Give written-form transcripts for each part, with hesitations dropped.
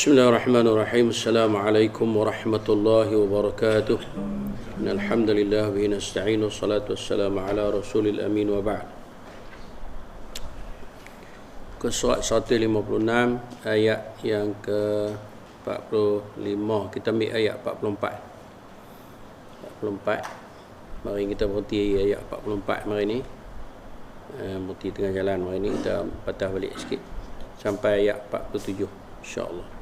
Bismillahirrahmanirrahim. Assalamualaikum warahmatullahi wabarakatuh. Alhamdulillah bihi nasta'inu salatu wassalamu ala rasulil amin wa ba'd. Surat 156 ayat yang ke 45. Kita ambil ayat 44. Mari kita berhenti ayat 44 hari ni. Berhenti tengah jalan hari ni, kita patah balik sikit sampai ayat 47 insya-Allah.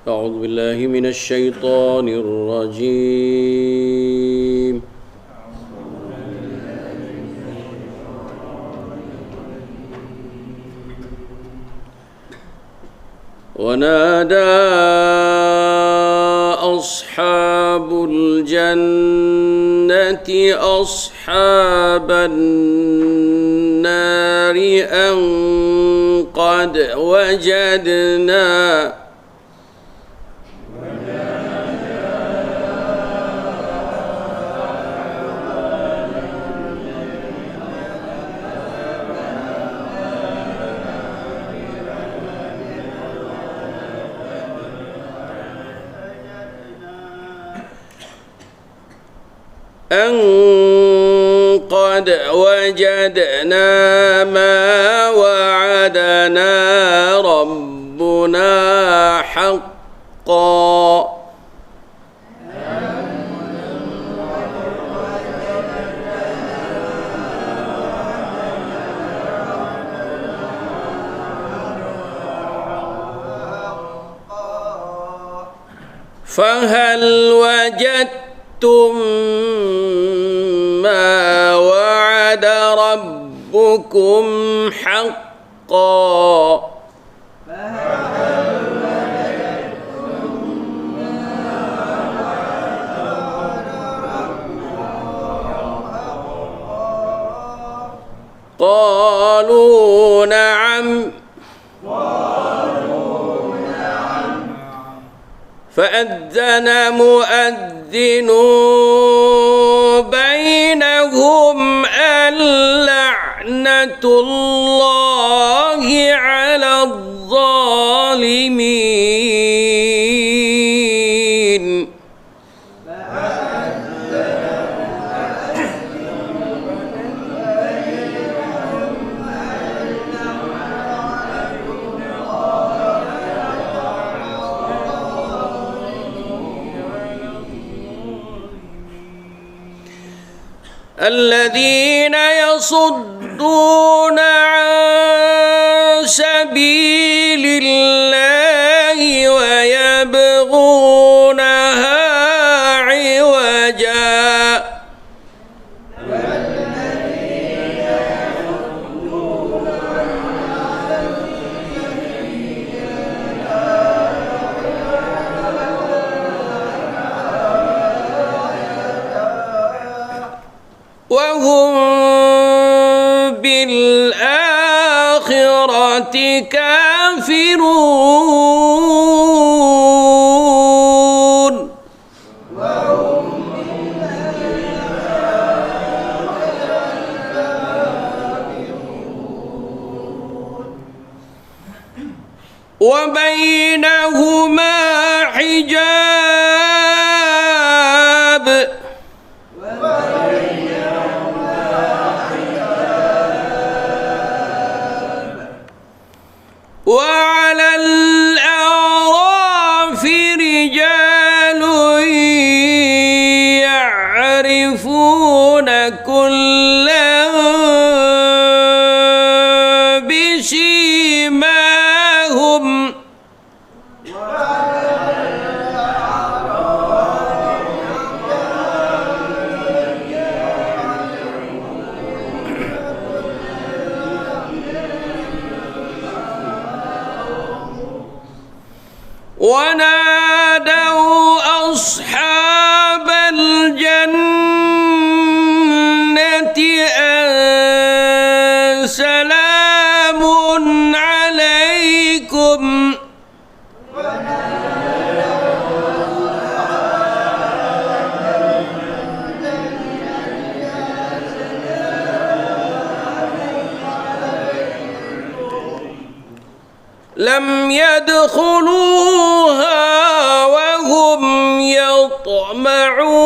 أعوذ بالله من الشيطان الرجيم ونادى أصحاب الجنة أصحاب النار أن قد وجدنا أن قد وجدنا ما وعدنا ربنا حقا فهل وجدتم ما وعد ربكم حقا قالوا نعم فأذن مؤذن بينهم اللعنة الله على الظالمين الذين يصدون عن سبيل الله ويبغونها عوجا وهم بالآخرة كافرون وبينهما حجاب وعلى الأعراف رجال يعرفون كلا بسيماهم ونادوا أصحاب الجنة أن سلام عليكم لم يدخلوها وهم يطمعون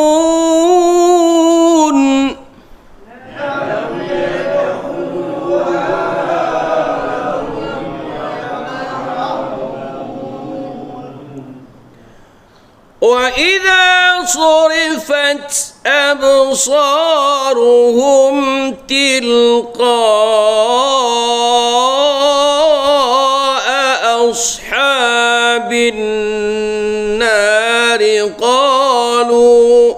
وإذا صرفت أبصارهم تلقاء أصحاب النار قالوا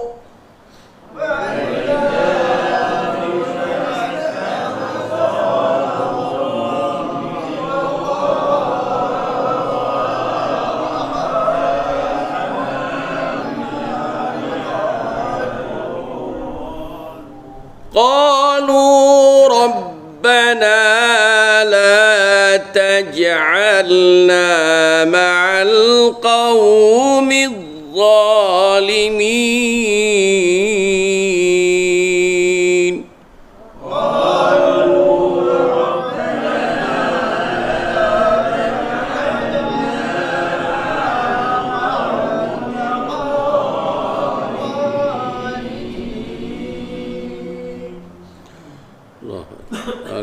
ربنا لا تجعلنا مع القوم الظالمين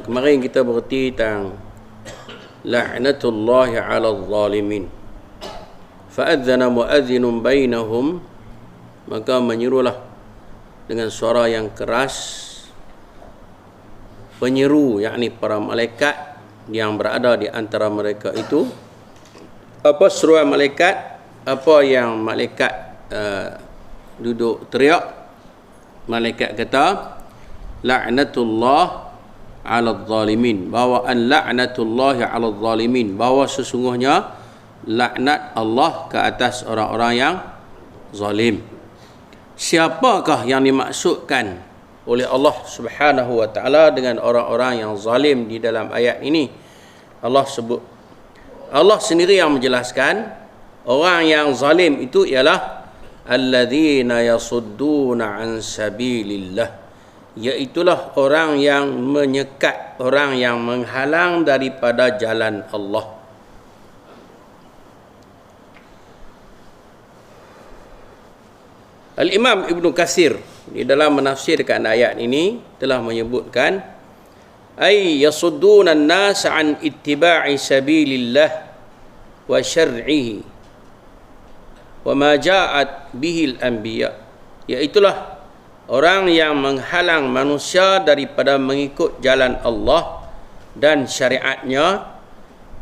Kemarin kita berhenti tentang la'natullahi 'alal zalimin. Fa'adzana mu'adzinun bainahum, maka menyerulah dengan suara yang keras penyeru, yakni para malaikat yang berada di antara mereka itu. Apa seruan malaikat? Apa yang malaikat duduk teriak? Malaikat kata la'natullah 'alal zalimin, bahawa la'natullahi 'alal zalimin, bahawa sesungguhnya laknat Allah ke atas orang-orang yang zalim. Siapakah yang dimaksudkan oleh Allah Subhanahu wa taala dengan orang-orang yang zalim di dalam ayat ini? Allah sendiri yang menjelaskan orang yang zalim itu ialah alladzina yasudduna an sabilillah, iaitulah orang yang menyekat, orang yang menghalang daripada jalan Allah. Al-Imam Ibn Katsir di dalam menafsirkan ayat ini telah menyebutkan ay yasudduna an-nas an ittiba'i sabilillah wa syar'ihi wa ma ja'at bihi al-anbiya, iaitulah orang yang menghalang manusia daripada mengikut jalan Allah dan syariatnya,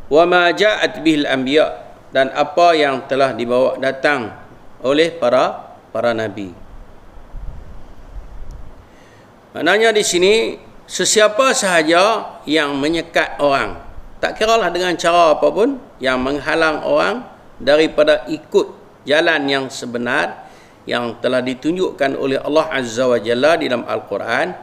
wa ma ja'at bihil anbiya, dan apa yang telah dibawa datang oleh para nabi. Maknanya di sini sesiapa sahaja yang menyekat orang, tak kiralah dengan cara apapun, yang menghalang orang daripada ikut jalan yang sebenar yang telah ditunjukkan oleh Allah Azza wa Jalla di dalam Al-Quran,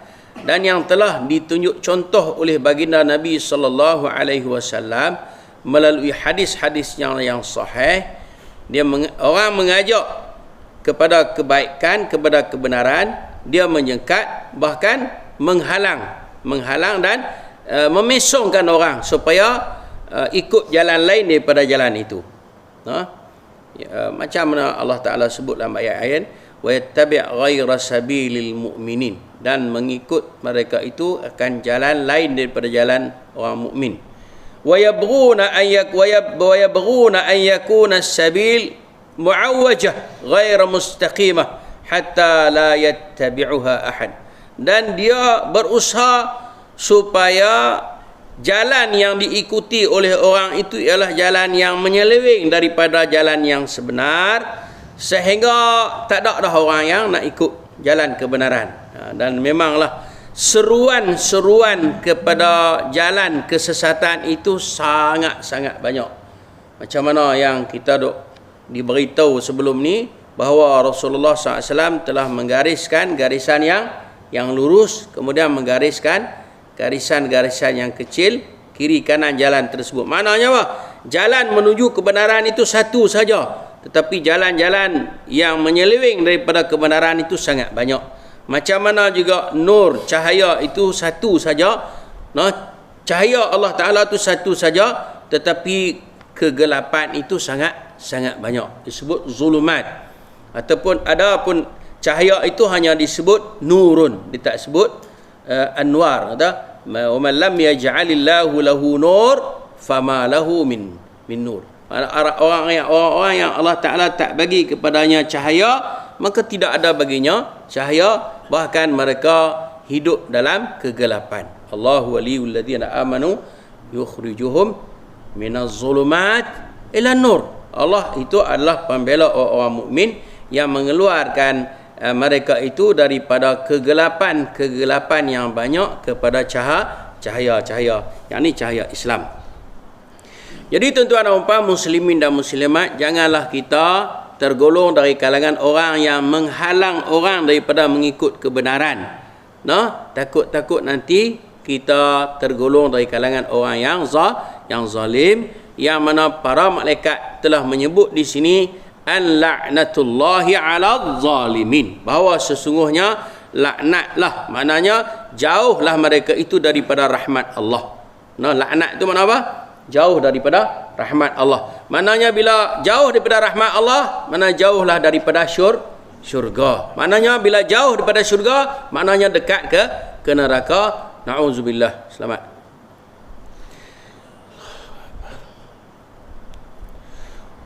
dan yang telah ditunjuk contoh oleh baginda Nabi sallallahu alaihi wasallam melalui hadis-hadis yang sahih. Orang mengajak kepada kebaikan, kepada kebenaran, dia menyekat, bahkan menghalang dan memesongkan orang supaya ikut jalan lain daripada jalan itu. Macam mana Allah Ta'ala sebut dalam ayat-ayat, wa yattabi' ghaira sabilil mu'minin, dan mengikut mereka itu akan jalan lain daripada jalan orang mukmin. Wa yabghuna an yakuna as-sabil mu'awwajah ghaira mustaqimah hatta la yattabi'uha ahad, dan dia berusaha supaya jalan yang diikuti oleh orang itu ialah jalan yang menyeleweng daripada jalan yang sebenar, sehingga tak ada dah orang yang nak ikut jalan kebenaran. Dan memanglah seruan-seruan kepada jalan kesesatan itu sangat-sangat banyak. Macam mana yang kita diberitahu sebelum ni, bahawa Rasulullah SAW telah menggariskan garisan yang lurus, kemudian menggariskan garisan-garisan yang kecil kiri kanan jalan tersebut. Maknanya apa? Jalan menuju kebenaran itu satu saja, tetapi jalan-jalan yang menyeleweng daripada kebenaran itu sangat banyak. Macam mana juga nur, cahaya itu satu saja. Cahaya Allah Ta'ala itu satu saja, tetapi kegelapan itu sangat banyak, disebut zulumat. Ataupun ada pun cahaya itu hanya disebut nurun, dia tak sebut anwar. Kata wa man lam yaj'alillahu lahu nur fama lahu min nur. Orang yang Allah Ta'ala tak bagi kepadanya cahaya, maka tidak ada baginya cahaya, bahkan mereka hidup dalam kegelapan. Allahu waliyul ladzina amanu yukhrijuhum minaz zulumat ila nur. Allah itu adalah pembela orang mukmin yang mengeluarkan mereka itu daripada kegelapan yang banyak kepada cahaya, yakni cahaya Islam. Jadi tuan-tuan dan puan muslimin dan muslimat, janganlah kita tergolong dari kalangan orang yang menghalang orang daripada mengikut kebenaran. Takut-takut nanti kita tergolong dari kalangan orang yang zalim, yang mana para malaikat telah menyebut di sini an la'natullahi 'ala zalimin, bahawa sesungguhnya laknatlah, maknanya jauhlah mereka itu daripada rahmat Allah. Laknat itu makna apa? Jauh daripada rahmat Allah. Maknanya bila jauh daripada rahmat Allah, maknanya jauhlah daripada syurga. Maknanya bila jauh daripada syurga, maknanya dekat ke neraka. Na'udzubillah. Selamat.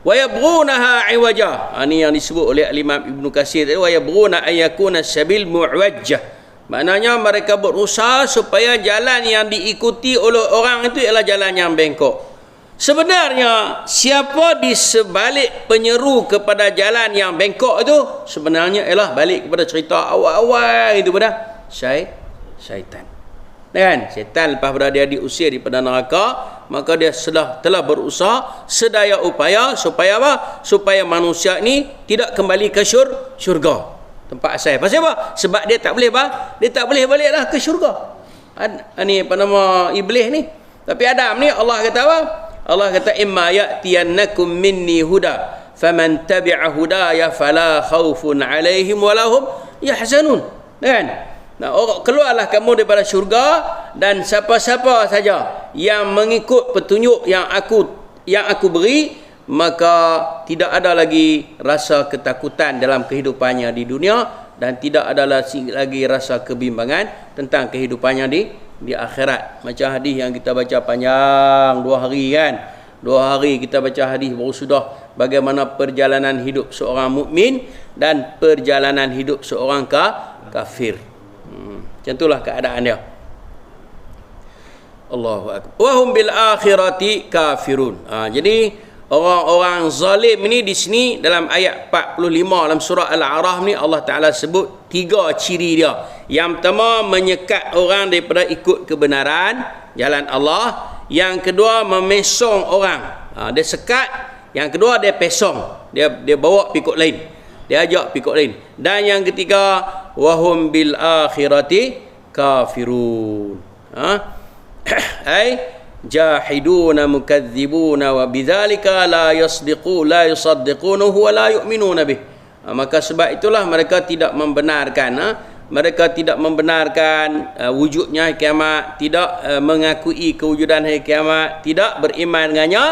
Wa yabghunaha 'iwaja. Ini yang disebut oleh Imam Ibn Katsir tadi, wa yabghuna an yakuna sabil mu'wajjah. Maknanya mereka berusaha supaya jalan yang diikuti oleh orang itu ialah jalan yang bengkok. Sebenarnya siapa di sebalik penyeru kepada jalan yang bengkok itu sebenarnya ialah balik kepada cerita awal-awal itu pada syaitan. Kan? Syaitan lepas pada dia diusir daripada neraka, maka dia telah berusaha sedaya upaya supaya apa? Supaya manusia ini tidak kembali ke syurga. Tempat asal. Pasal apa? Sebab dia tak boleh dia tak boleh baliklah ke syurga. Ini apa nama iblis ni. Tapi Adam ni Allah kata apa? Allah kata imma ya'tiyannakum minni huda faman tabi'a hudaya fala khaufun 'alaihim wa lahum yahzanun. Kan? Keluarlah kamu daripada syurga, dan siapa-siapa saja yang mengikut petunjuk yang aku beri, maka tidak ada lagi rasa ketakutan dalam kehidupannya di dunia, dan tidak ada lagi rasa kebimbangan tentang kehidupannya di akhirat. Macam hadis yang kita baca panjang 2 hari kan. 2 hari kita baca hadis baru sudah bagaimana perjalanan hidup seorang mukmin dan perjalanan hidup seorang kafir. Macam itulah keadaan dia. Allahu akbar. Wa hum bil akhirati kafirun. Jadi orang-orang zalim ini di sini dalam ayat 45 dalam surah Al-A'raf ni Allah Taala sebut 3 ciri dia. Yang pertama, menyekat orang daripada ikut kebenaran jalan Allah. Yang kedua, memesong orang. Dia sekat. Yang kedua, dia pesong. Dia bawa pikul lain. Dia ajak pikul lain. Dan yang ketiga, wahum bil akhirati kafirun. Ai jahiduna mukadzibuna wa bidzalika la yusaddiqunahu wa la yu'minuna bih. Maka sebab itulah mereka tidak membenarkan wujudnya hari kiamat, tidak mengakui kewujudan hari kiamat, tidak beriman dengannya.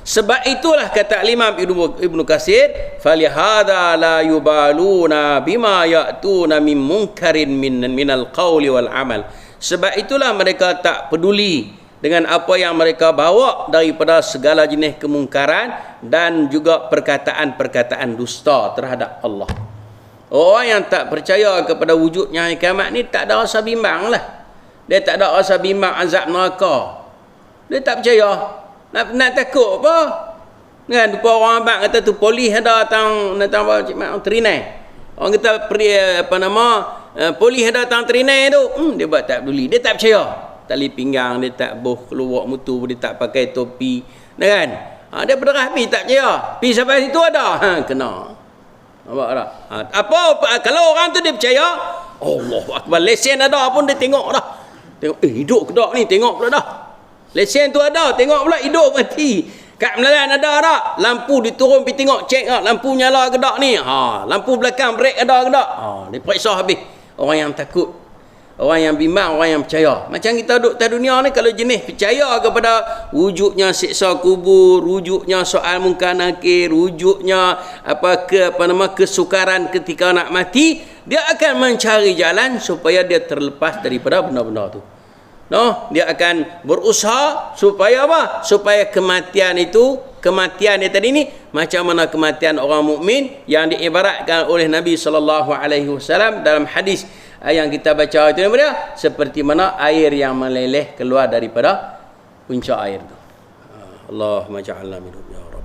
Sebab itulah kata Imam Ibn Katsir, falihada la yubaluna bima ya'tuna min munkarin minal qawli wal amal. Sebab itulah mereka tak peduli dengan apa yang mereka bawa daripada segala jenis kemungkaran dan juga perkataan-perkataan dusta terhadap Allah. Orang yang tak percaya kepada wujudnya hari kiamat ni tak ada rasa bimbang lah. Dia tak ada rasa bimbang azab neraka. Dia tak percaya. Nak takut apa? Kan depa orang abang kata tu polis ada datang terinai. Orang kata polis ada datang terinai tu, dia buat tak peduli. Dia tak percaya. Tali pinggang dia tak boh keluar mutu, dia tak pakai topi. Kan? Dia berderah pi tak percaya. Pi sampai situ ada. Kena. Nampak tak? Apa kalau orang tu dia percaya, Allahu akbar, lesen ada pun dia tengok dah. Tengok hidup ke tak ni, tengok pula dah. Lesen tu ada, tengok pula hidup mati. Kat Melayan ada tak? Lampu diturun pergi tengok, cek tak lampu nyala ke tak ni. Lampu belakang brek ada ke tak? Dia periksa habis. Orang yang takut. Orang yang bimbang, orang yang percaya. Macam kita duduk atas dunia ni, kalau jenis percaya kepada wujudnya siksa kubur, wujudnya soal munkar nakir, wujudnya kesukaran ketika nak mati, dia akan mencari jalan supaya dia terlepas daripada benda-benda tu. Dia akan berusaha supaya apa? Supaya kematian dia tadi ni macam mana kematian orang mukmin yang diibaratkan oleh Nabi SAW dalam hadis yang kita baca itu dia seperti mana air yang meleleh keluar daripada puncak air tu. Allahumma ja'alna minhum ya Rabb.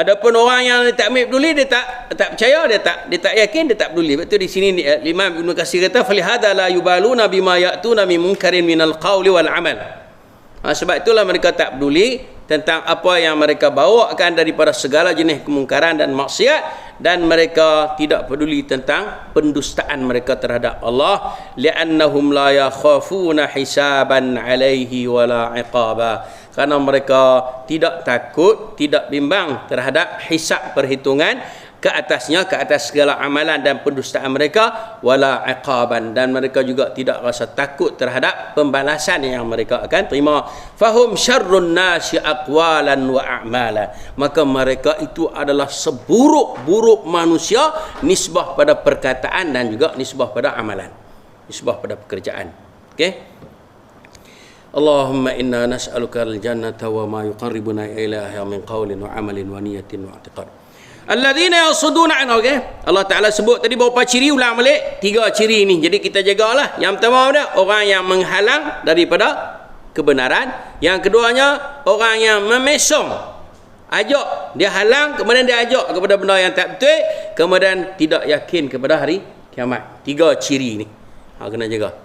Adapun orang yang tak peduli, dia tak percaya, dia tak yakin, dia tak peduli. Betul di sini Imam Ibn Katsir kata falihada la yubaluna bima ya'tuna min munkarin minal qawli wal amal. Sebab itulah mereka tak peduli tentang apa yang mereka bawakan daripada segala jenis kemungkaran dan maksiat, dan mereka tidak peduli tentang pendustaan mereka terhadap Allah, li'annahum la yakhafuna hisaban 'alaihi wala 'iqaba, karena mereka tidak takut, tidak bimbang terhadap hisab perhitungan ke atasnya, ke atas segala amalan dan pendustaan mereka, wala iqaban, dan mereka juga tidak rasa takut terhadap pembalasan yang mereka akan terima. Fahum syarrun nasi aqwalan wa a'mala, maka mereka itu adalah seburuk-buruk manusia nisbah pada perkataan dan juga nisbah pada amalan, nisbah pada pekerjaan. Okey. Allahumma inna nas'aluka al-jannata wa ma yuqarribuna ilaiha min qawlin wa amalin wa niyatin wa i'tiqad. Alladzina yasuduna an, okey. Allah Taala sebut tadi beberapa ciri, ulang balik 3 ciri ni. Jadi kita jagalah. Yang pertama dia orang yang menghalang daripada kebenaran. Yang keduanya orang yang memesong. Ajak, dia halang, kemudian dia ajak kepada benda yang tak betul, kemudian tidak yakin kepada hari kiamat. 3 ciri ni. Kena jaga.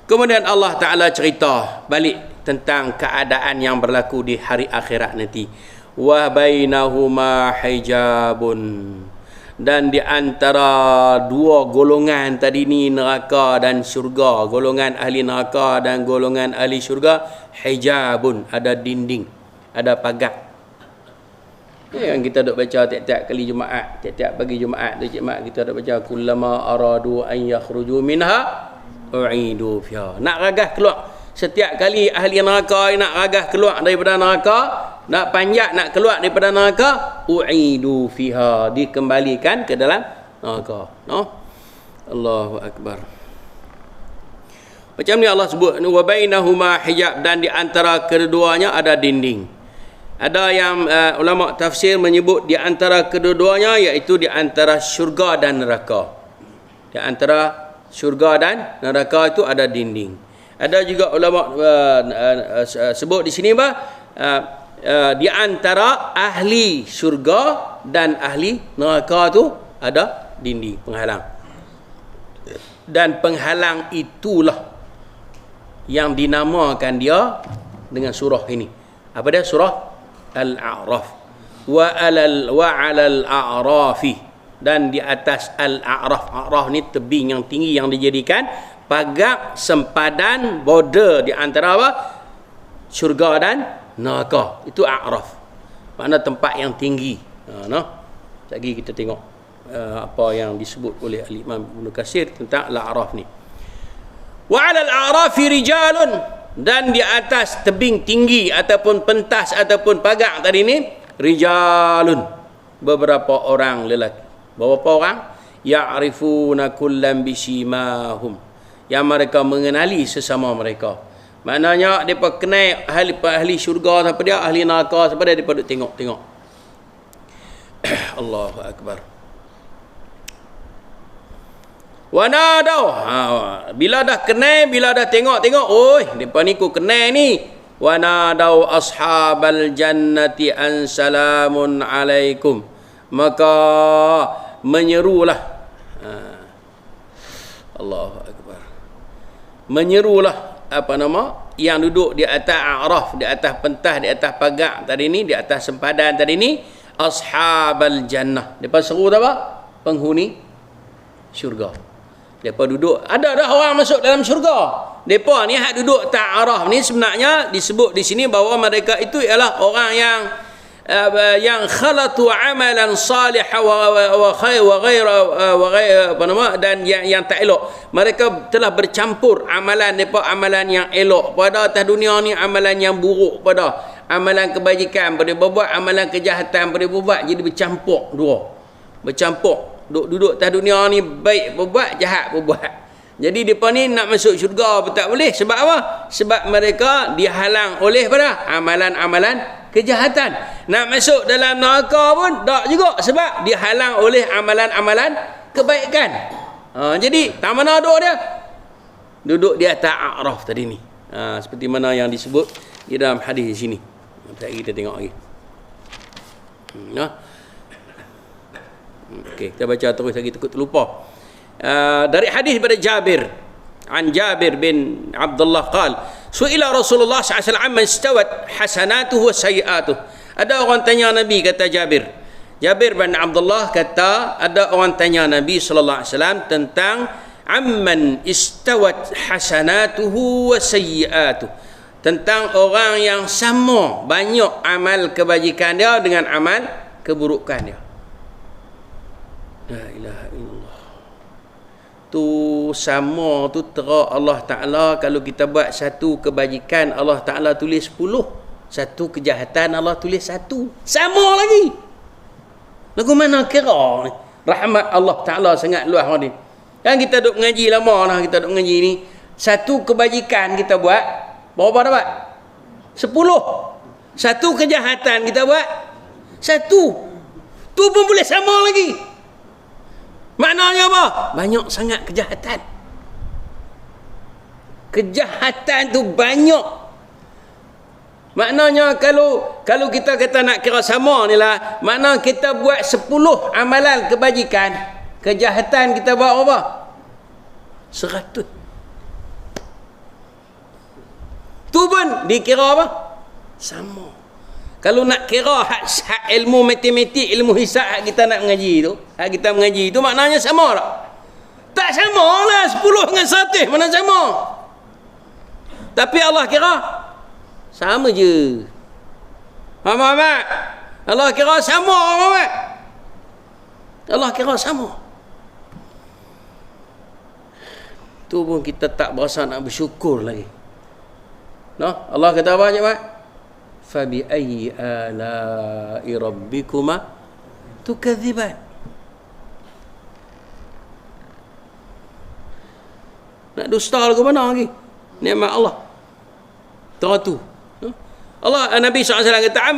Kemudian Allah Taala cerita balik tentang keadaan yang berlaku di hari akhirat nanti. Wa bainahuma hijabun, dan di antara dua golongan tadi ni, neraka dan syurga, golongan ahli neraka dan golongan ahli syurga, hijabun, ada dinding, ada pagar. Yang kita duk baca tiap-tiap kali Jumaat, tiap-tiap pagi Jumaat tu, Cik Mat, kita duk baca kullama aradu an yakhruju minha u'idu fiha. Nak ragah keluar. Setiap kali ahli neraka nak ragah keluar daripada neraka, nak panjat nak keluar daripada neraka, u'idu fiha, dikembalikan ke dalam neraka. Allahu akbar. Macam ni Allah sebut, wa bainahuma hijab, dan di antara keduanya ada dinding. Ada yang ulama tafsir menyebut di antara kedua-duanya, iaitu di antara syurga dan neraka. Di antara syurga dan neraka itu ada dinding. Ada juga ulama sebut di sini di antara ahli syurga dan ahli neraka tu ada dinding penghalang. Dan penghalang itulah yang dinamakan dia dengan surah ini. Apa dia? Surah Al-A'raf. Wa 'alal a'rafi, dan di atas Al-A'raf. A'raf ni tebing yang tinggi yang dijadikan pagar sempadan border di antara apa? Syurga dan neraka. Itu A'raf. Makna tempat yang tinggi. Lagi kita tengok apa yang disebut oleh Al-Imam Ibn Katsir tentang Al-A'raf ni. Wa 'alal a'rafi rijalun, dan di atas tebing tinggi ataupun pentas ataupun pagar tadi ni, rijalun, beberapa orang lelaki. Beberapa orang ya'rifuna kullam bisimahum, yang mereka mengenali sesama mereka. Maknanya depa kenal ahli syurga siapa dia, ahli neraka siapa dia, depa duk tengok. Allahu akbar. Wa nadau, bila dah kenal, bila dah tengok, oi depa ni ku kenal ni. Wa nadau ashabal jannati an salamun alaikum, maka menyerulah, Allahu akbar, menyerulah yang duduk di atas A'raf, di atas pentas, di atas pagar tadi ni, di atas sempadan tadi ni, ashabal jannah. Depa seru apa? Penghuni syurga. Depa duduk, ada dah orang masuk dalam syurga. Depa ni hak duduk atas A'raf ni sebenarnya disebut di sini bahawa mereka itu ialah orang yang yang khalatu amalan salih wa ghair apa nama, dan yang tak elok. Mereka telah bercampur amalan depa, amalan yang elok pada atas dunia ni, amalan yang buruk pada amalan kebajikan pada buat, amalan kejahatan pada buat, jadi bercampur dua. Bercampur duduk atas dunia ni, baik berbuat, jahat berbuat. Jadi depa ni nak masuk syurga pun tak boleh. Sebab apa? Sebab mereka dihalang oleh pada amalan-amalan kejahatan. Nak masuk dalam neraka pun tak juga, sebab dihalang oleh amalan-amalan kebaikan. Jadi tak mana duduk dia? Duduk di atas a'raf tadi ni. Seperti mana yang disebut di dalam hadis di sini. Kita tengok lagi. Okey, kita baca terus lagi, takut terlupa. Dari hadis daripada Jabir, an Jabir bin Abdullah qal su'ila Rasulullah sallallahu alaihi wasallam istawat hasanatuhu wa sayyi'atuhu. Ada orang tanya Nabi, kata Jabir bin Abdullah kata, ada orang tanya Nabi sallallahu alaihi wasallam tentang amman istawat hasanatuhu wa sayyi'atuhu, tentang orang yang sama banyak amal kebajikan dia dengan amal keburukan dia. La ilaha illallah. Tu sama tu terang Allah Ta'ala. Kalau kita buat satu kebajikan, Allah Ta'ala tulis 10. Satu kejahatan, Allah tulis 1. Sama lagi. Lagu mana kira ni? Rahmat Allah Ta'ala sangat luas ni. Kan kita duk mengaji lama dah, kita duk mengaji ni. Satu kebajikan kita buat, berapa dapat? 10. Satu kejahatan kita buat 1. Tu pun boleh sama lagi. Maknanya apa? Banyak sangat kejahatan. Kejahatan tu banyak. Maknanya kalau kita kata nak kira sama ni lah, makna kita buat 10 amalan kebajikan, kejahatan kita buat apa? 100. Tu pun dikira apa? Sama. Kalau nak kira hak ilmu matematik, ilmu hisab hak kita nak mengaji tu, hak kita mengaji tu maknanya sama tak? Tak sama lah, 10 dengan 100 mana sama. Tapi Allah kira sama je. Muhammad, Allah kira sama, Muhammad. Allah kira sama. Tu pun kita tak berasa nak bersyukur lagi. Nah, Allah kata apa je, Mak? Fabi ayyi ala'i rabbikuma tukadziban. Nak dusta lagu mana lagi? Nikmat Allah. Teratu. Allah, Nabi SAW kata,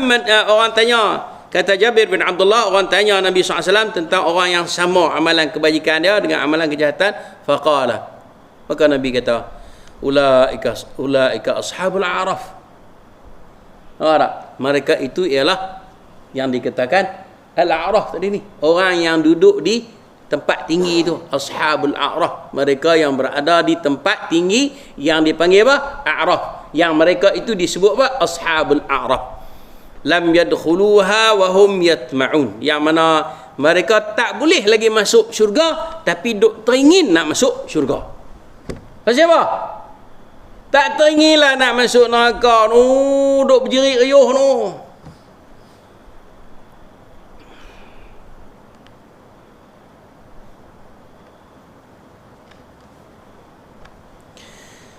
orang tanya, kata Jabir bin Abdullah, orang tanya Nabi SAW tentang orang yang sama amalan kebajikan dia dengan amalan kejahatan. Faqala, maka Nabi kata, ulaika ashabul a'raf. Mereka itu ialah yang dikatakan al-a'raf tadi ni, orang yang duduk di tempat tinggi itu, ashabul a'raf, mereka yang berada di tempat tinggi yang dipanggil apa? A'raf. Yang mereka itu disebut apa? Ashabul a'raf. Lam yadkhuluha wa hum yatma'un, yang mana mereka tak boleh lagi masuk syurga tapi duk teringin nak masuk syurga. Pasal apa? Tak teringinlah nak masuk neraka tu, duk berjerit riuh tu.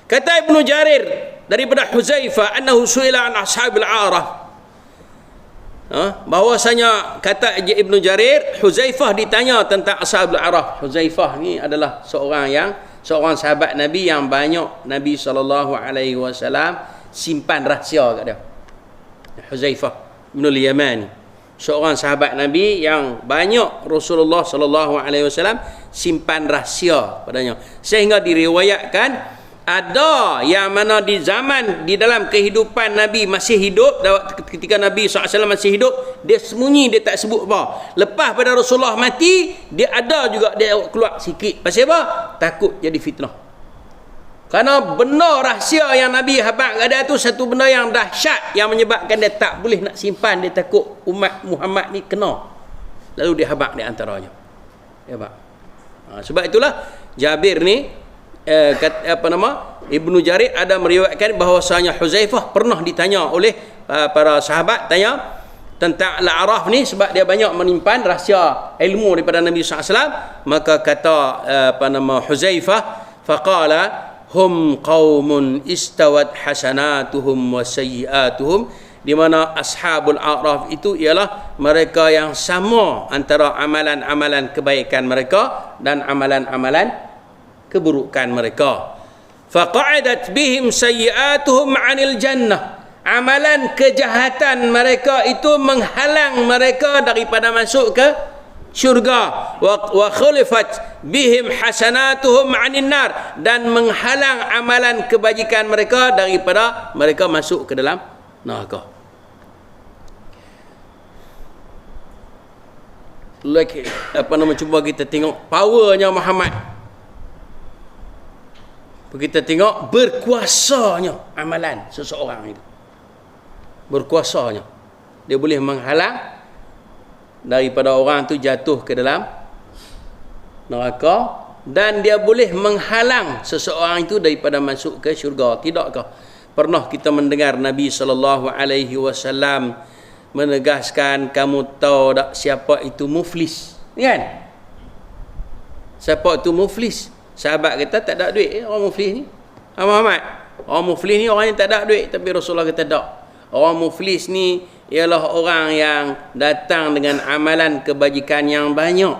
Kata Ibnu Jarir daripada Huzaifah annahu su'ila an ashabil a'raf. Bahwasanya kata Ibnu Jarir, Huzaifah ditanya tentang ashabil a'raf. Huzaifah ni adalah seorang sahabat Nabi yang banyak Nabi SAW simpan rahsia kat dia. Huzaifah bin al-Yaman, seorang sahabat Nabi yang banyak Rasulullah SAW simpan rahsia padanya, sehingga diriwayatkan ada yang mana di dalam kehidupan Nabi masih hidup, ketika Nabi SAW masih hidup, dia sembunyi, dia tak sebut apa. Lepas pada Rasulullah mati, dia ada juga, dia keluar sikit. Pasal apa? Takut jadi fitnah. Kerana benda rahsia yang Nabi habaq kat dia tu satu benda yang dahsyat, yang menyebabkan dia tak boleh nak simpan. Dia takut umat Muhammad ni kena. Lalu dia habaq di antaranya. Ya, Pak. Sebab itulah Jabir ni, Ibnu Jarir ada meriwayatkan bahawasanya Huzaifah pernah ditanya oleh para sahabat, tanya tentang Al-A'raf ni, sebab dia banyak menyimpan rahsia ilmu daripada Nabi SAW, maka kata Huzaifah, faqala hum qaumun istawat hasanatuhum wa sayyiatuhum, di mana ashabul a'raf itu ialah mereka yang sama antara amalan-amalan kebaikan mereka dan amalan-amalan keburukan mereka. Faqa'adat bihim sayyiatuhum 'anil jannah, amalan kejahatan mereka itu menghalang mereka daripada masuk ke syurga. Wa khulifat bihim hasanatuhum 'anil nar, dan menghalang amalan kebajikan mereka daripada mereka masuk ke dalam neraka. Cuba kita tengok powernya Muhammad. Kita tengok berkuasanya amalan seseorang itu. Berkuasanya. Dia boleh menghalang daripada orang tu jatuh ke dalam neraka, dan dia boleh menghalang seseorang itu daripada masuk ke syurga. Tidakkah pernah kita mendengar Nabi SAW menegaskan, kamu tahu tak siapa itu muflis? Kan? Siapa itu muflis? Sahabat kata tak ada duit orang muflis ni. Muhammad, orang muflis ni orang yang tak ada duit. Tapi Rasulullah kata tak. Orang muflis ni ialah orang yang datang dengan amalan kebajikan yang banyak,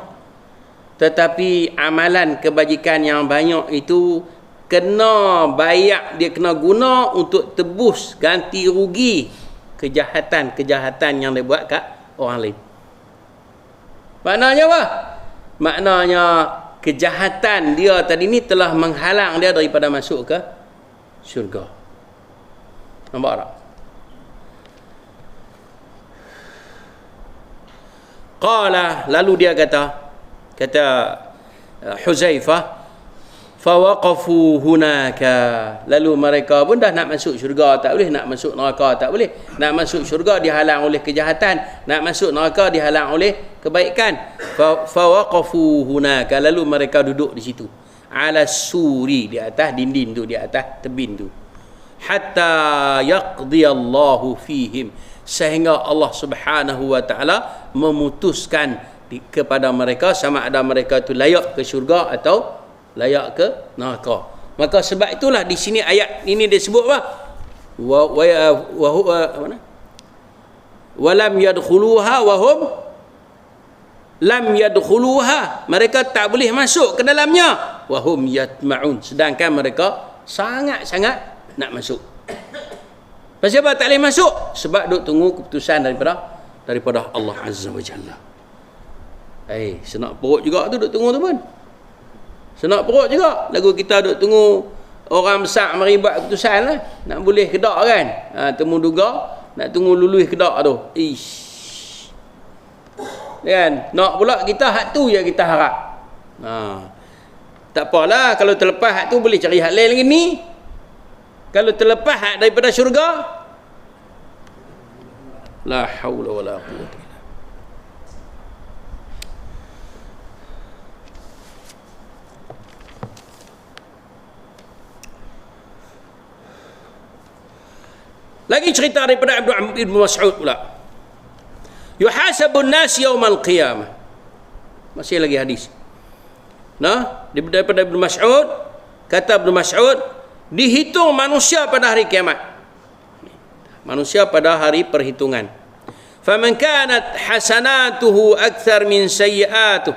tetapi amalan kebajikan yang banyak itu kena bayar, dia kena guna untuk tebus ganti rugi kejahatan-kejahatan yang dia buat kat orang lain. Maknanya apa? Maknanya kejahatan dia tadi ni telah menghalang dia daripada masuk ke syurga. Nampak tak? Qala, lalu dia kata Huzaifah, fawaqafu hunaka, lalu mereka pun dah nak masuk syurga tak boleh, nak masuk neraka tak boleh. Nak masuk syurga dihalang oleh kejahatan, nak masuk neraka dihalang oleh kebaikan. Fawaqafu hunaka, lalu mereka duduk di situ, ala suri, di atas dinding tu, di atas tebing tu, hatta yaqdi Allahu fihim, sehingga Allah Subhanahu wa taala memutuskan kepada mereka sama ada mereka itu layak ke syurga atau layak ke neraka. Maka sebab itulah di sini ayat ini disebut apa? Wa lam yadkhuluha wa hum lam yadkhuluha, mereka tak boleh masuk ke dalamnya, wa hum yatma'un, sedangkan mereka sangat-sangat nak masuk. Pasal apa tak boleh masuk? Sebab duk tunggu keputusan daripada Allah Azza wa Jalla. Senak perut juga tu duk tunggu tu pun. Senak perut juga. Lagu kita duk tunggu orang besar mari buat keputusan lah. Nak boleh kedak kan? Temu duga, nak tunggu lulus kedak tu. Kan? Nak pula kita hak tu yang kita harap. Tak apalah kalau terlepas hak tu boleh cari hak lain lagi ni. Kalau terlepas hak daripada syurga, la haula wala quwwata illa. Lagi cerita daripada Ibn Mas'ud pula. Yuhasabun nas yaumal qiyamah. Masih lagi hadis. Daripada Ibn Mas'ud, kata Ibn Mas'ud, dihitung manusia pada hari kiamat. Manusia pada hari perhitungan. Faman kanat hasanatuhu akthar min sayyi'atuh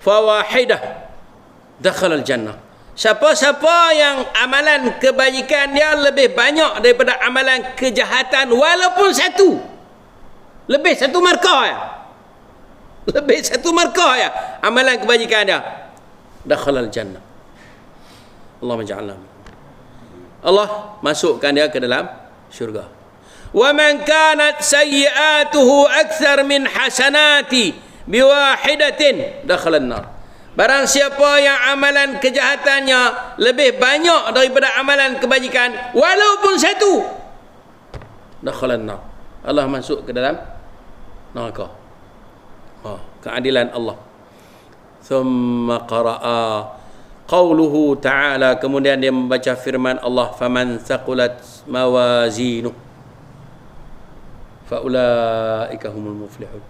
fawahidah dakhala al-jannah. Siapa-siapa yang amalan kebajikan dia lebih banyak daripada amalan kejahatan walaupun satu, lebih satu markah ya, lebih satu markah ya amalan kebajikan dia, dakhala al-jannah. Allah menja'alna, Allah masukkan dia ke dalam syurga. Wa man kanat sayyi'atuhu akthar min hasanati biwahidatin dakhala an-nar. Barang siapa yang amalan kejahatannya lebih banyak daripada amalan kebajikan walaupun satu, dakhala an-nar, Allah masuk ke dalam neraka. Keadilan Allah. Thumma qara'a qauluhu ta'ala, kemudian dia membaca firman Allah, faman thaqulat mawazinu, faulaika humul muflihun.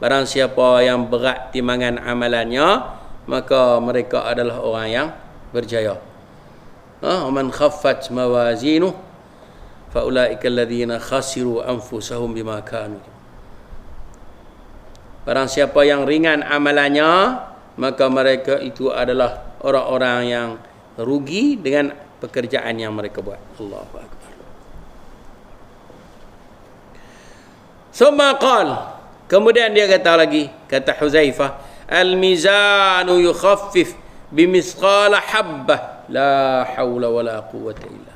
Barang siapa yang berat timbangan amalannya, maka mereka adalah orang yang berjaya. Man khaffat mawazinu faulaika alladhina khasiru anfusahum bima kanu. Barang siapa yang ringan amalannya, maka mereka itu adalah orang-orang yang rugi dengan pekerjaan yang mereka buat. Allahu akbar. Summa qala, kemudian dia kata lagi, kata Huzaifah, al-mizanu yukhaffif bimithqala habbah la haula wala quwwata illa.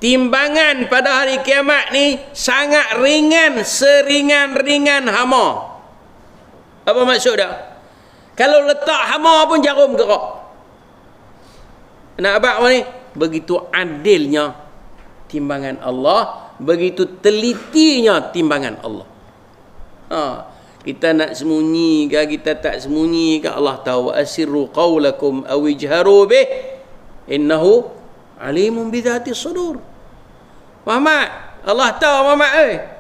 Timbangan pada hari kiamat ni sangat ringan, seringan-ringan hama. Apa maksud dah? Kalau letak hama pun jarum gerak. Nak abang ni? Begitu adilnya timbangan Allah, begitu telitinya timbangan Allah. Kita nak sembunyi ke, kita tak sembunyi ke, Allah tahu. Asirru qawlakum aw ijharu bih innahu alimun bidzati sudur. Muhammad, Allah tahu Muhammad.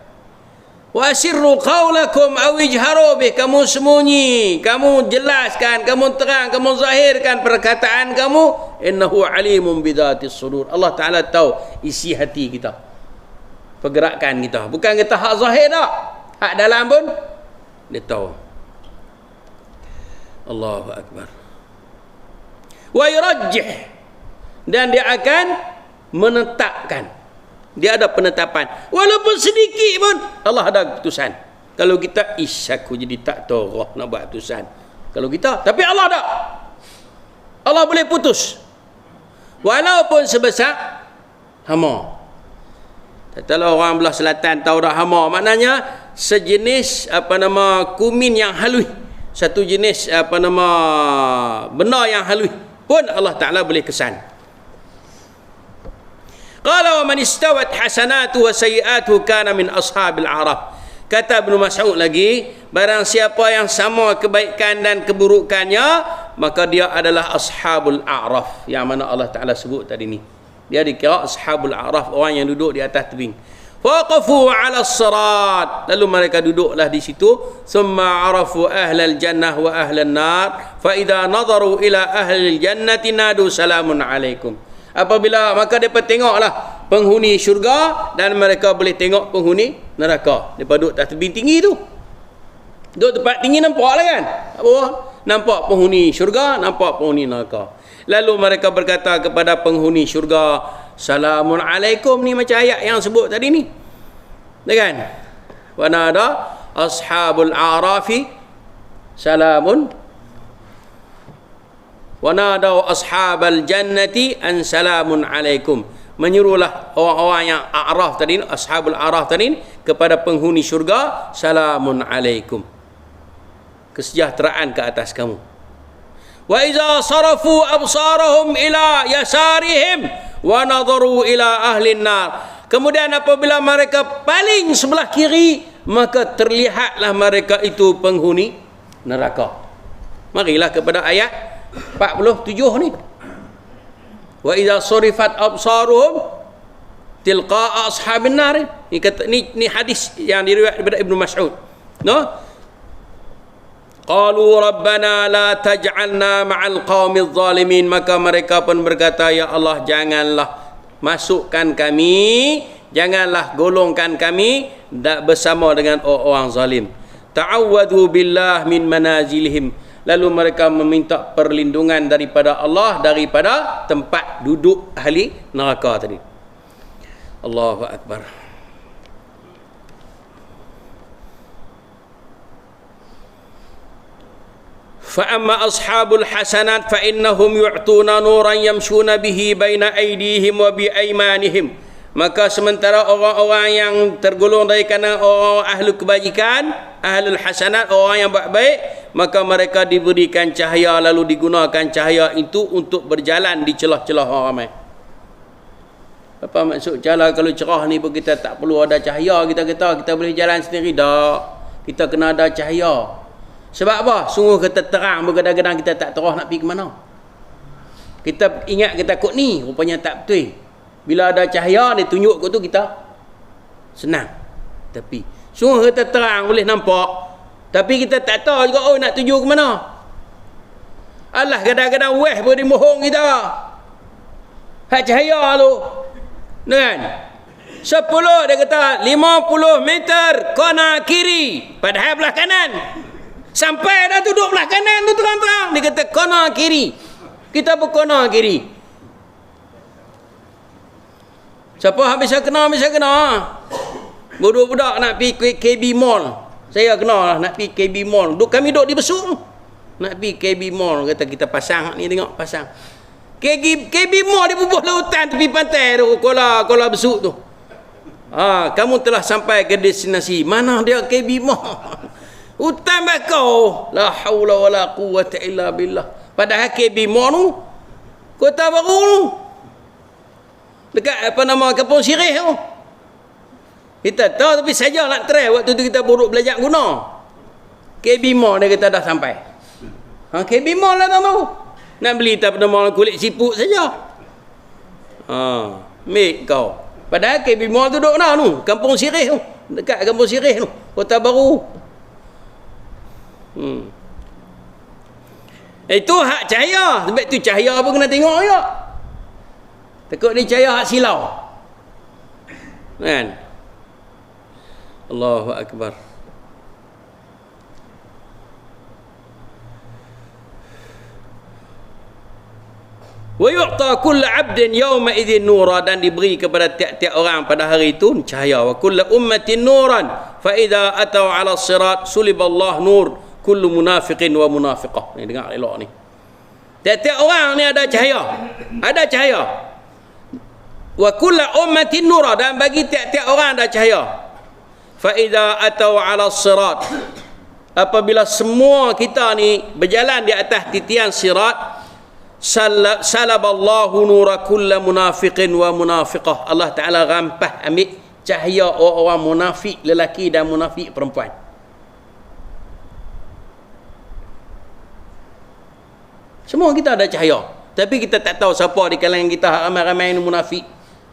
Wa asirru qawlakum aw ijharu bih, kamu sembunyi, kamu jelaskan, kamu terang, kamu zahirkan perkataan kamu, innahu alimun bidzati sudur. Allah Taala tahu isi hati kita, pergerakan kita. Bukan kita hak zahir dak, hak dalam pun dia tahu. Allahu akbar. Wa yurajjih, dan dia akan menetapkan. Dia ada penetapan. Walaupun sedikit pun Allah ada keputusan. Kalau kita aku jadi tak tahu nak buat keputusan. Kalau kita, tapi Allah tak. Allah boleh putus. Walaupun sebesar hama. Katalah orang belah selatan tahu dah hama, maknanya sejenis kumin yang halus, satu jenis benda yang halus pun Allah Taala boleh kesan. Qala wa man istawat hasanatu wa sayiatu kana min ashabil a'raf. Kata Ibnu Mas'ud lagi, barang siapa yang sama kebaikan dan keburukannya, maka dia adalah ashabul a'raf, yang mana Allah Taala sebut tadi ni. Dia dikira ashabul a'raf, orang yang duduk di atas tebing. Waqafu 'ala as-sirat, lalu mereka duduklah di situ. Thumma 'arafu ahlal jannah wa ahlan nar, fa idza nadaru ila ahlil jannati nadu salamun 'alaikum. Apabila maka mereka tengoklah penghuni syurga, dan mereka boleh tengok penghuni neraka. Mereka duduk atas tebing tinggi tu, duduk tempat tinggi, nampak lah kan, nampak penghuni syurga, nampak penghuni neraka. Lalu mereka berkata kepada penghuni syurga, salamun alaikum, ni macam ayat yang sebut tadi ni, kan? Wa nada ashabul a'rafi salamun, wa nada ashabal jannati an salamun alaikum. Menyuruhlah orang-orang yang a'raf tadi, ashabul a'raf tadi, kepada penghuni syurga, salamun alaikum, kesejahteraan ke atas kamu. Wa iza sarafu absarahum ila yasarihim wa nadaru ila ahlin nar. Kemudian apabila mereka paling sebelah kiri, maka terlihatlah mereka itu penghuni neraka. Marilah kepada ayat 47 ni. Wa iza surifat absaruhum tilqa ashabin nar. Ni hadis yang diriwayatkan daripada Ibnu Mas'ud. Qalu rabbana la taj'alna ma'al qaumidz zalimin. Maka mereka pun berkata, ya Allah, janganlah masukkan kami, janganlah golongkan kami bersama dengan orang zalim. Ta'awwadhu billah min manazilihim. Lalu mereka meminta perlindungan daripada Allah daripada tempat duduk ahli neraka tadi. Allahu akbar. فأما أصحاب الحسنات فإنهم يعطون نورا يمشون به بين أيديهم وبأيمانهم. Maka sementara orang-orang yang tergolong dari kalangan orang ahli kebajikan, ahlul hasanat, orang yang buat baik, maka mereka diberikan cahaya, lalu digunakan cahaya itu untuk berjalan di celah-celah orang ramai. Apa maksud cahaya? Kalau cerah ni pun kita tak perlu ada cahaya, kita boleh jalan sendiri. Tak, kita kena ada cahaya. Sebab apa? Sungguh kita terang, kadang-kadang kita tak terah nak pergi ke mana. Kita ingat kita takut ni, rupanya tak betul. Bila ada cahaya dia tunjuk ke tu, kita senang. tepi. Semua kita terang boleh nampak, tapi kita tak tahu juga nak tuju ke mana. Alah, kadang-kadang weh pun dimohong kita. Hak cahaya tu. Kan? 10 dia kata 50 meter kona kiri, padahal belah kanan. Sampai dah duduk belah kanan tu terang-terang dia kata kona kiri. Kita pun kona kiri. Siapa habis kena budak-budak nak pergi KB Mall. Saya kena lah nak pergi KB Mall. Kami duduk di Besuk tu. Nak pergi KB Mall, kata kita pasang ni, tengok pasang. KB Mall di bubuh lautan tepi pantai tu, Kuala Besuk tu. Kamu telah sampai ke destinasi. Mana dia KB Mall? Hutan bakau. La haula wala quwwata illa billah. Padahal KB Mall tu Kota Baru tu. Dekat Kampung Sirih tu. Kita tahu tapi saja nak try. Waktu tu kita buruk belajar guna. KB Mall dia kata dah sampai. KB Mall lah tak tahu. Nak beli tak pada mall kulit siput saja. Mik kau. Padahal KB Mall tu duduk mana tu? Kampung Sirih tu. Dekat Kampung Sirih tu. Kota Baru. Itu hak cahaya. Sebab tu cahaya pun kena tengok juga. Takut ni cahaya hak silau. Kan? Allahu Akbar. Wa yu'ta kullu 'abdin yawma idzin nura, dan diberi kepada tiap-tiap orang pada hari itu cahaya. Wa kullu ummatin nuran fa idza atau 'ala sirat suliballahu nur kullu munafiqin wa munafiqah. Ni dengar elok ni. Tiap-tiap orang ni ada cahaya. Ada cahaya. Wa kullu ummatin nura, dan bagi tiap-tiap orang ada cahaya. Fa idza atau 'ala sirat, apabila semua kita ni berjalan di atas titian sirat, salaballahu nura kulla munafiqin wa munafiqah. Allah Ta'ala rampah ambil cahaya orang munafik lelaki dan munafik perempuan. Semua kita ada cahaya, tapi kita tak tahu siapa di kalangan kita ramai-ramai ni munafik.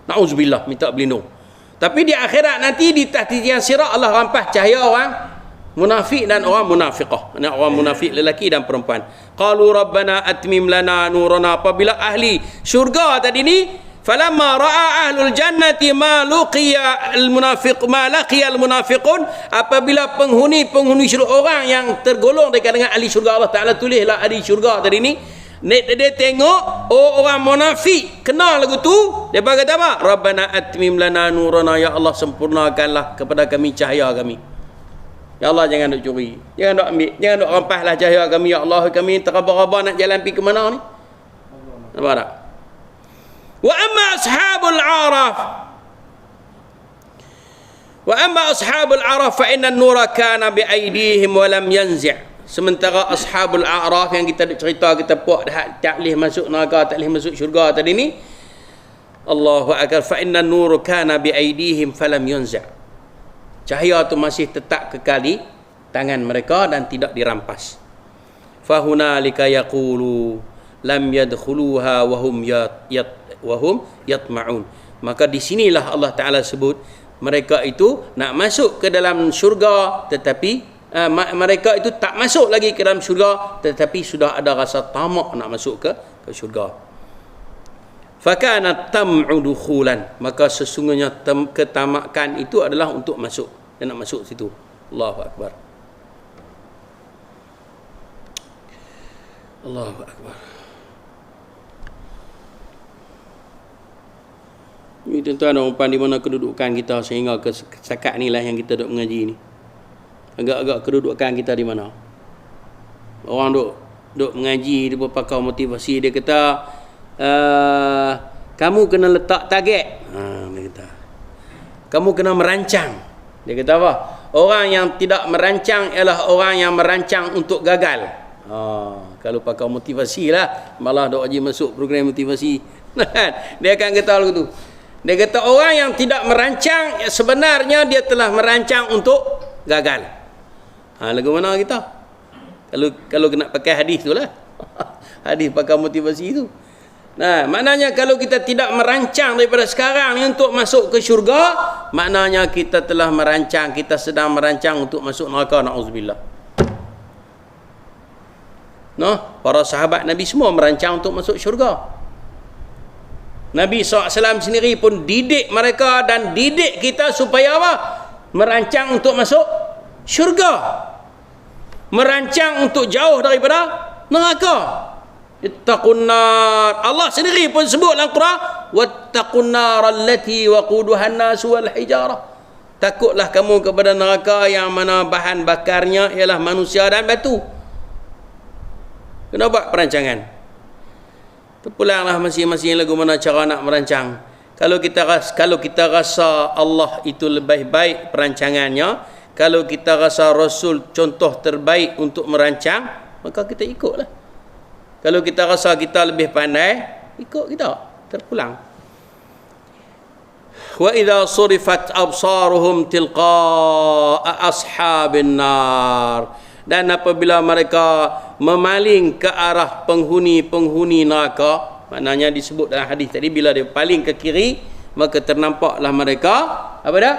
Na'udzubillah, minta berlindung. Tapi di akhirat nanti di titian sirat Allah rampah cahaya orang munafik dan orang munafiqah. Orang munafik lelaki dan perempuan. Qalu rabbana atmim lana nurana. Apabila ahli syurga tadi ni, falamma ra'a ahlul jannati ma laqiya al munafiqun, apabila penghuni syurga, orang yang tergolong dekat dengan ahli syurga, Allah Taala tulislah ahli syurga tadi ni, dia tengok orang munafik kenal lagu tu, dia kata apa? Rabbana atmim lana nurana, ya Allah sempurnakanlah kepada kami cahaya kami. Ya Allah, jangan duk curi, jangan duk ambil, jangan duk rampaslah cahaya kami, ya Allah. Kami teraba-raba nak jalan pergi ke mana ni? Nampak tak? Wa amma ashabul araf fa inna an-nura kana bi aydihim wa lam yanzi'. Sementara ashabul a'raf yang kita cerita, kita puak dah tak boleh masuk neraka, tak boleh masuk syurga tadi ni, Allahu akbar, fa inna an-nura kana bi aydihim falam yanzi'. Cahaya tu masih tetap kekal di tangan mereka dan tidak dirampas. Fahunalika yaqulu lam yadkhuluha wa hum yatma'un. Maka di sinilah Allah Taala sebut mereka itu nak masuk ke dalam syurga, tetapi mereka itu tak masuk lagi ke dalam syurga, tetapi sudah ada rasa tamak nak masuk ke syurga. Fakana tam'u dukhulan, maka sesungguhnya ketamakan itu adalah untuk masuk, dan nak masuk situ. Allahu akbar. Allahu akbar. Ini tuan-tuan dan puan, di mana kedudukan kita sehingga ke setakat inilah yang kita duk mengaji ni. Agak-agak kedudukan kita di mana? Orang duk mengaji, dia berpakar motivasi, dia kata kamu kena letak target. Dia kata kamu kena merancang. Dia kata apa? Orang yang tidak merancang ialah orang yang merancang untuk gagal. Kalau pakai motivasi lah, malah dok haji masuk program motivasi. Dia akan kata begitu. Dia kata orang yang tidak merancang sebenarnya dia telah merancang untuk gagal. Lagu mana kita? Kalau kena pakai hadis tu lah. Hadis pakai motivasi tu. Nah, maknanya kalau kita tidak merancang daripada sekarang ni untuk masuk ke syurga, maknanya kita telah merancang, kita sedang merancang untuk masuk neraka, na'udzubillah. Para sahabat Nabi semua merancang untuk masuk syurga. Nabi SAW sendiri pun didik mereka dan didik kita supaya apa? Merancang untuk masuk syurga. Merancang untuk jauh daripada neraka. Ittaqun nar. Allah sendiri pun sebut dalam Quran, wattaqun nar allati waquduha an-nas wal hijarah. Takutlah kamu kepada neraka yang mana bahan bakarnya ialah manusia dan batu. Kena buat perancangan. Terpulanglah masing-masing lagu mana cara nak merancang. Kalau kita rasa Allah itu lebih baik perancangannya, kalau kita rasa Rasul contoh terbaik untuk merancang, maka kita ikutlah. Kalau kita rasa kita lebih pandai, ikut kita, terpulang. Wa idza surifat absaruhum tilqa'a ashabin nar. Dan apabila mereka memaling ke arah penghuni-penghuni neraka, maknanya disebut dalam hadis tadi, bila dia paling ke kiri, maka ternampaklah mereka apa dah?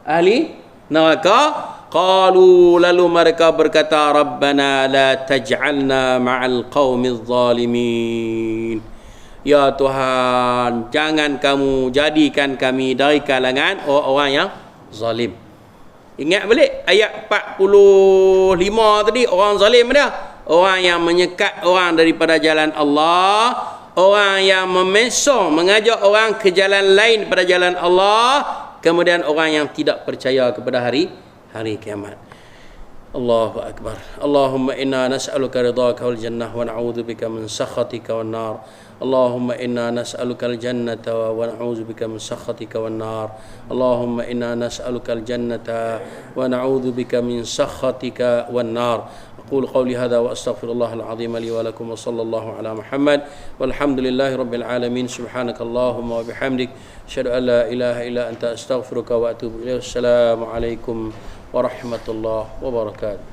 Ahli neraka. Qalu, lalu mereka berkata, Rabbana la taj'alna ma'al qaumiz zalimin. Ya Tuhan, jangan kamu jadikan kami dari kalangan orang-orang yang zalim. Ingat balik ayat 45 tadi, orang zalim dia, orang yang menyekat orang daripada jalan Allah, orang yang memesong, mengajak orang ke jalan lain pada jalan Allah, kemudian orang yang tidak percaya kepada hari kiamat. Allahu akbar. Allahumma inna nas'aluka ridhaka wal jannah wa na'udzubika min sakhatika wan nar. Allahumma inna nas'aluka al jannata wa na'udzubika min sakhatika wan nar. Allahumma inna nas'aluka al jannata wa na'udzubika min sakhatika wan nar. أقول قولي هذا وأستغفر الله العظيم لي ولكم وصلى الله على محمد والحمد لله رب العالمين. سبحانك اللهم وبحمدك أشهد أن لا إله إلا أنت أستغفرك وأتوب إليك. السلام عليكم ورحمة الله وبركاته.